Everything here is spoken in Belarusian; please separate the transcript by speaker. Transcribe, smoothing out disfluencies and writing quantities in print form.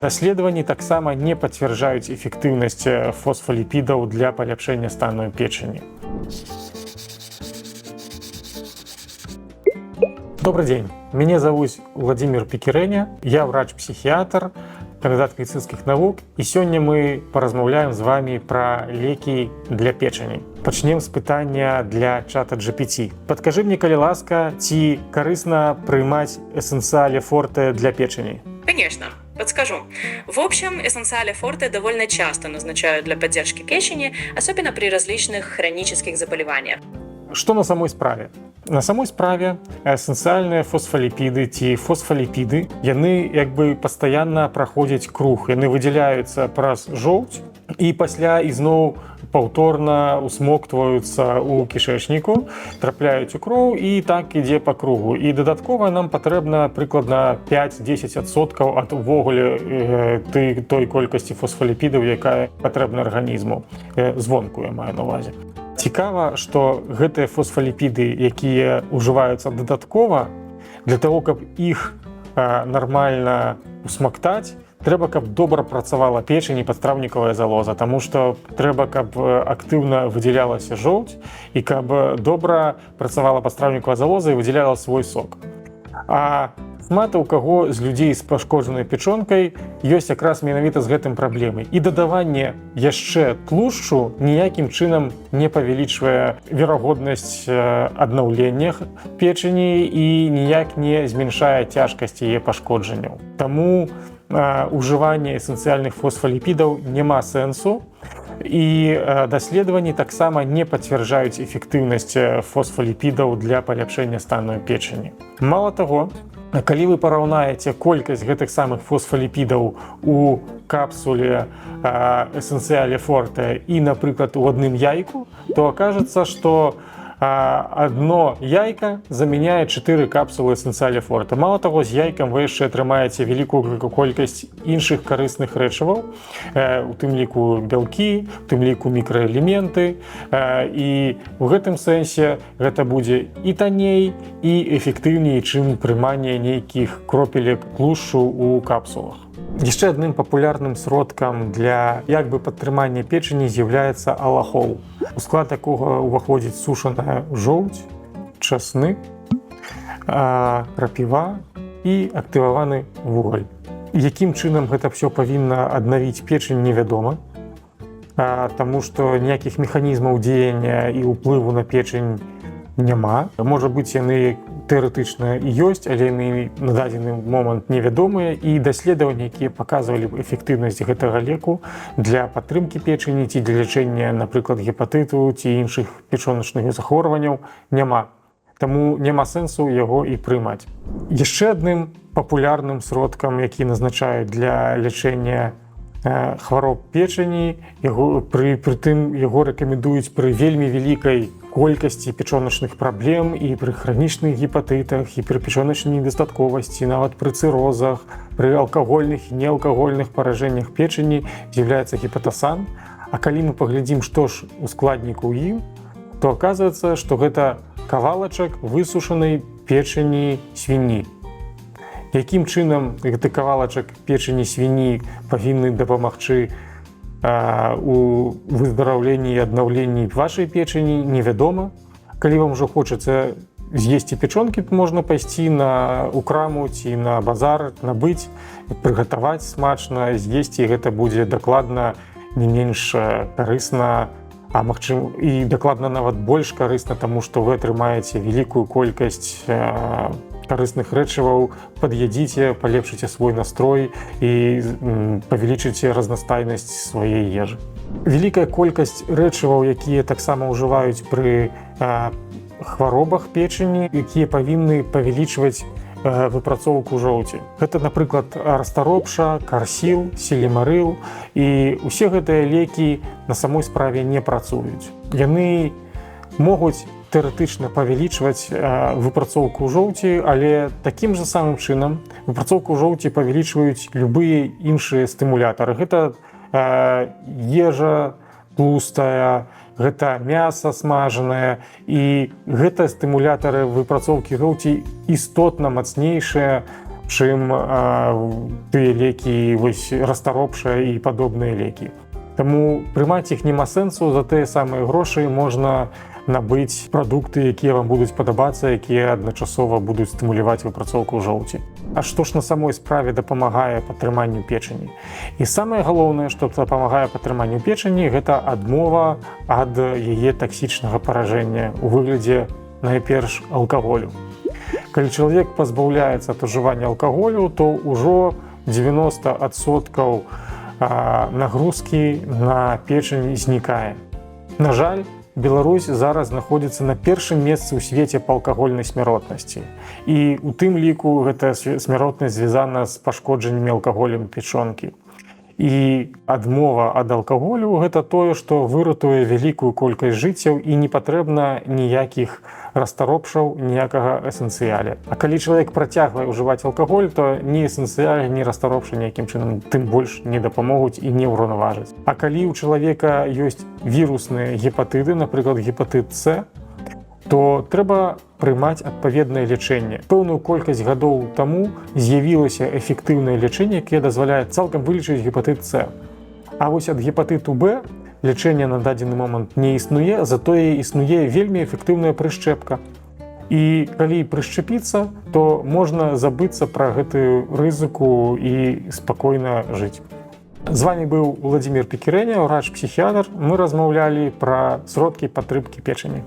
Speaker 1: Даследаванні таксама не пацвярджаюць эфектыўнасць фосфаліпідаў для паляпшэння стану печені. Добрый день, меня зовут Владимир Пекиреня, я врач-психиатр, кандидат медицинских наук, и сегодня мы поразмаўляем с вами про леки для печени. Пачнем с пытання для чата GPT. Падкажы мне, калі ласка, ці карысна прымаць эссенциале форте для печени?
Speaker 2: Конечно, подскажу. В общем, эссенциале форте довольно часто назначают для поддержки печени, особенно при различных хронических заболеваниях.
Speaker 1: Что на самой справе? На самой справе эссенциальныя фосфаліпіды ці фосфаліпіды, яны як бы пастаянна праходзяць круг, яны выдзяляюцца праз жоўць і пасля ізноў паўторна усмоктваюцца ў кішэчніку, трапляюць у кроў і так ідзе па кругу. І дадаткова нам патрэбна прыкладна 5-10% ад увогуле той колькасці фосфаліпідаў, якая патрэбна арганізму. Звонку я маю на увазе. Цікава, што гэтыя фосфаліпіды, якія ўжываюцца дадаткова, для того, каб іх нармальна усмактаць, трэба, каб добра працавала печень і падстраўнікавая залоза, таму што трэба, каб актыўна выдзялялася жоўць і каб добра працавала падстраўнікавая залоза і выдзяляла свой сок. А шмат у каго з людзей з пашкоджанай печонкай ёсць якраз менавіта з гэтым праблемай. І дадаванне яшчэ тлушчу ніякім чынам не павялічвае верагоднасць аднаўлення печені і ніяк не змяншае цяжкасць яе пашкоджанняў. Таму ужыванне эссенцыяльных фосфаліпідаў няма сэнсу, і даследаванні таксама не пацвярджаюць эфектыўнасць фосфаліпідаў для паляпшэння стану печені. Мала таго, калі вы параўнаеце колькасць гэтых самых фосфаліпідаў у капсуле эссенциале форте і, напрыклад, у адным яйку, то акажацца, што одно яйка заменяе 4 капсулы эссенциале форте. Мало таго, з яйкам вы яшчэ атрымаеце вялікую колькасць іншых карысных рэчываў, у тым ліку бялкі, у тым ліку мікраэлементы, і ў гэтым сэнсе гэта будзе і танней, і эфектыўней, чым прыманне нейкіх кропелек тлушчу ў капсулах. Яшчэ адным папулярным сродкам для як бы падтрымання печені з'яўляецца алахол, у склад якога ўваходзіць сушаная жоўць, часны, крапіва і актываваны вугаль. Якім чынам гэта ўсё павінна аднавіць печень, невядома, таму што ніякіх механізмаў дзеяння і ўплыву на печень няма. Можа быць, яны тэарэтычна і ёсць, але яны на дадзены момант невядомыя, і даследаванні, якія паказвалі эфектыўнасць гэтага леку для падтрымкі печені ці для лячэння, напрыклад, гепатыту ці іншых печоначных захворванняў, няма. Таму няма сэнсу яго і прымаць. Яшчэ адным папулярным сродкам, які назначаюць для лячэння хвароб печені, прытым яго рэкамендуюць пры вельмі вялікай колькасці печоначных праблем і пры хранічных гепатытах, і пры печоначнай недастатковасці, нават пры цырозах, пры алкагольных і неалкагольных паражэннях печені з'яўляецца гепатасан. А калі мы паглядзім, што ж у складніку ў ім, то аказваецца, што гэта кавалачак высушанай печені свіні. Якім чынам гэты кавалачак печені свіні павінны дапамагчы у выздараўленні і аднаўленні вашай печені, невядома. Калі вам ужо хочацца з'есці печонкі, то можна пайсці у краму ці на базар, набыць, прыгатаваць смачна, з'есці, і гэта будзе дакладна не менш карысна, а магчыма і дакладна нават больш карысна, таму што вы атрымаеце вялікую колькасць карысных рэчываў, пад'ядзіце, палепшыце свой настрой і павялічыце разнастайнасць сваёй ежы. Вялікая колькасць рэчываў, якія таксама ўжываюць пры хваробах печені, якія павінны павялічваць выпрацоўку жоўці. Гэта, напрыклад, растаропша, карсіл, селімарыл, і ўсе гэтыя лекі на самой справе не працуюць. Яны могуць тэарэтычна павялічваць выпрацоўку жоўці, але такім жа самым чынам выпрацоўку жоўці павялічваюць любыя іншыя стымулятары. Гэта ежа тлустая, гэта мяса смажанае, і гэта стымулятары выпрацоўкі жоўці істотна мацнейшыя чым тыя лекі вось расторопшыя і падобныя лекі. Таму прымаць іх няма сэнсу, за тыя самыя грошы можна набыць прадукты, якія вам будуць падабацца, якія адначасова будуць стымуляваць выпрацоўку жоўці. А што ж на самой справе дапамагае падтрыманню печані? І самае галоўнае, што дапамагае падтрыманню печані, гэта адмова ад яе таксічнага паражэння ў выглядзе найперш алкаголю. Калі чалавек пазбаўляецца ад ужывання алкаголю, то ўжо 90% нагрузкі на печань знікае. На жаль, Беларусь зараз знаходзіцца на першым месцы ў свеце па алкагольнай смяротнасці. І у тым ліку гэтая смяротнасць звязана з пашкоджаннямі алкаголем печонкі. І адмова ад алкаголю – гэта тое, што выратуе вялікую колькасць жыццяў і не патрэбна ніякіх расторопшаў, ніякага эсэнцыяля. А калі чалавек працягвае ўжываць алкаголь, то ні эсэнцыяль, ні расторопшы ніякім чынам тым больш не дапамогуць і не ўраўнаважаць. А калі ў чалавека ёсць вірусныя гепатыты, напрыклад, гепатыт С, то трэба прымаць адпаведнае лячэнне. Пэўную колькасць гадоў таму з'явілася эфектыўнае лячэнне, якое дазваляе цалкам вылечыць гепатыт С. А вось ад гепатыту Б лячэння на дадзены момант не існуе, затое існуе вельмі эфектыўная прышчэпка. І калі прышчэпіцца, то можна забыцца пра гэтую рызыку і спакойна жыць. З вами быў Владзімір Пекірэня, ўрач-псіхіятр. Мы размаўлялі пра сродкі падтрымкі печані.